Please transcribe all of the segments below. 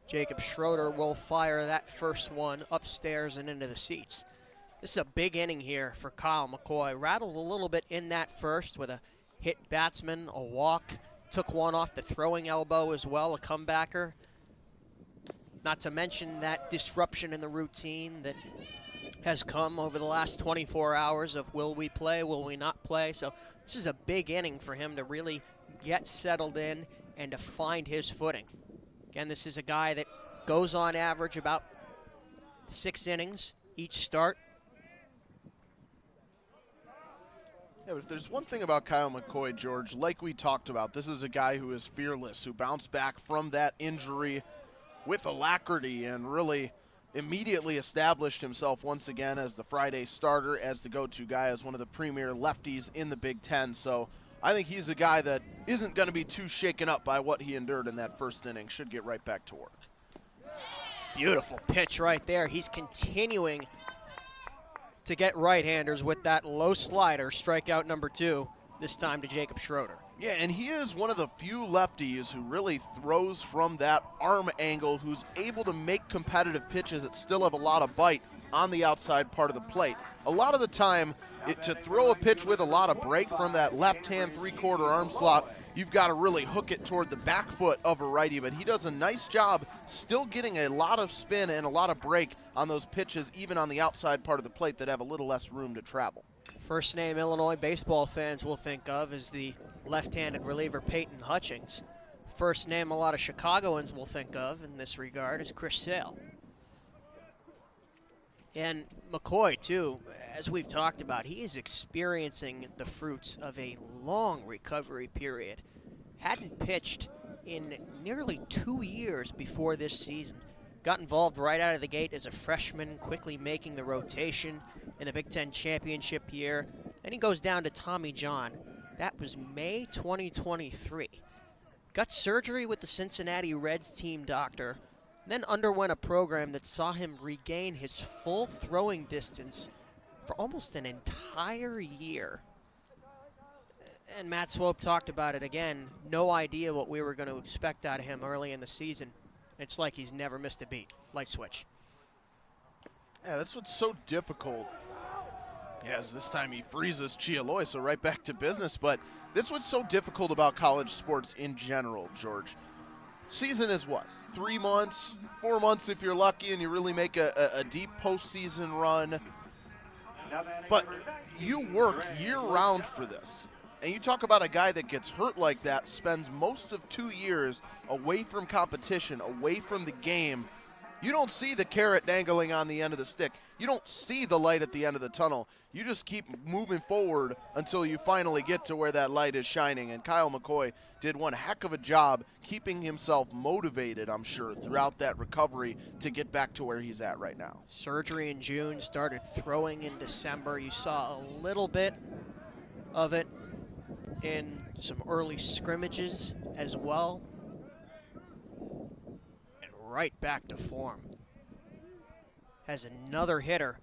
Jacob Schroeder will fire that first one upstairs and into the seats. This is a big inning here for Kyle McCoy. Rattled a little bit in that first with a hit batsman, a walk, took one off the throwing elbow as well, a comebacker. Not to mention that disruption in the routine that has come over the last 24 hours of will we play, will we not play. So this is a big inning for him to really get settled in and to find his footing. Again, this is a guy that goes on average about 6 innings each start. Yeah, but if there's one thing about Kyle McCoy, George, like we talked about, this is a guy who is fearless, who bounced back from that injury with alacrity and really immediately established himself once again as the Friday starter, as the go-to guy, as one of the premier lefties in the Big Ten. So I think he's a guy that isn't going to be too shaken up by what he endured in that first inning. Should get right back to work. Beautiful pitch right there. He's continuing to get right-handers with that low slider, strikeout number 2, this time to Jacob Schroeder. Yeah, and he is one of the few lefties who really throws from that arm angle, who's able to make competitive pitches that still have a lot of bite on the outside part of the plate. A lot of the time, to throw a pitch with a lot of break from that left-hand three-quarter arm slot, you've got to really hook it toward the back foot of a righty, but he does a nice job still getting a lot of spin and a lot of break on those pitches, even on the outside part of the plate that have a little less room to travel. First name Illinois baseball fans will think of is the left-handed reliever Peyton Hutchings. First name a lot of Chicagoans will think of in this regard is Chris Sale. And McCoy, too, as we've talked about, he is experiencing the fruits of a long recovery period. Hadn't pitched in nearly 2 years before this season. Got involved right out of the gate as a freshman, quickly making the rotation in the Big Ten championship year. Then he goes down to Tommy John. That was May 2023. Got surgery with the Cincinnati Reds team doctor, then underwent a program that saw him regain his full throwing distance for almost an entire year. And Matt Swope talked about it again. No idea what we were going to expect out of him early in the season. It's like he's never missed a beat. Light switch. Yeah, that's what's so difficult. Yes, this time he freezes Chialoy, so right back to business. But this is what's so difficult about college sports in general, George. Season is what? 3 months, 4 months if you're lucky and you really make a deep postseason run. But you work year-round for this. And you talk about a guy that gets hurt like that, spends most of 2 years away from competition, away from the game. You don't see the carrot dangling on the end of the stick. You don't see the light at the end of the tunnel. You just keep moving forward until you finally get to where that light is shining. And Kyle McCoy did one heck of a job keeping himself motivated, I'm sure, throughout that recovery to get back to where he's at right now. Surgery in June, started throwing in December. You saw a little bit of it in some early scrimmages as well. And right back to form. Has another hitter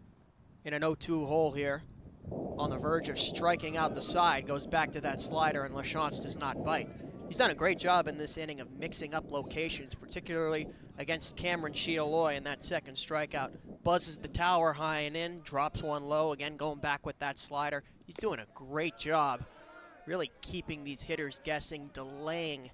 in an 0-2 hole here. On the verge of striking out the side. Goes back to that slider, and LaChance does not bite. He's done a great job in this inning of mixing up locations, particularly against Cameron Chialoy in that second strikeout. Buzzes the tower high and in, drops one low, again going back with that slider. He's doing a great job really keeping these hitters guessing, delaying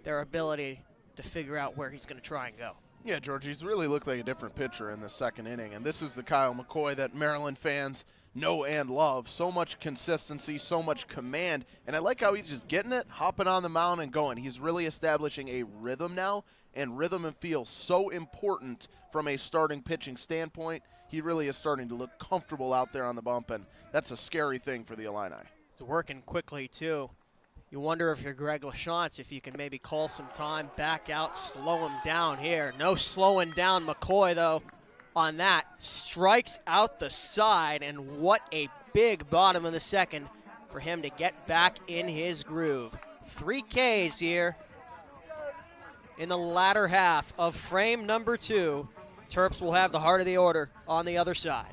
their ability to figure out where he's going to try and go. Yeah, George, he's really looked like a different pitcher in the second inning, and this is the Kyle McCoy that Maryland fans know and love. So much consistency, so much command, and I like how he's just getting it, hopping on the mound and going. He's really establishing a rhythm now, and rhythm and feel so important from a starting pitching standpoint. He really is starting to look comfortable out there on the bump, and that's a scary thing for the Illini. He's working quickly, too. You wonder if you're Greg LaChance, if you can maybe call some time, back out, slow him down here. No slowing down McCoy, though, on that. Strikes out the side, and what a big bottom of the second for him to get back in his groove. 3 Ks here in the latter half of frame number 2. Terps will have the heart of the order on the other side.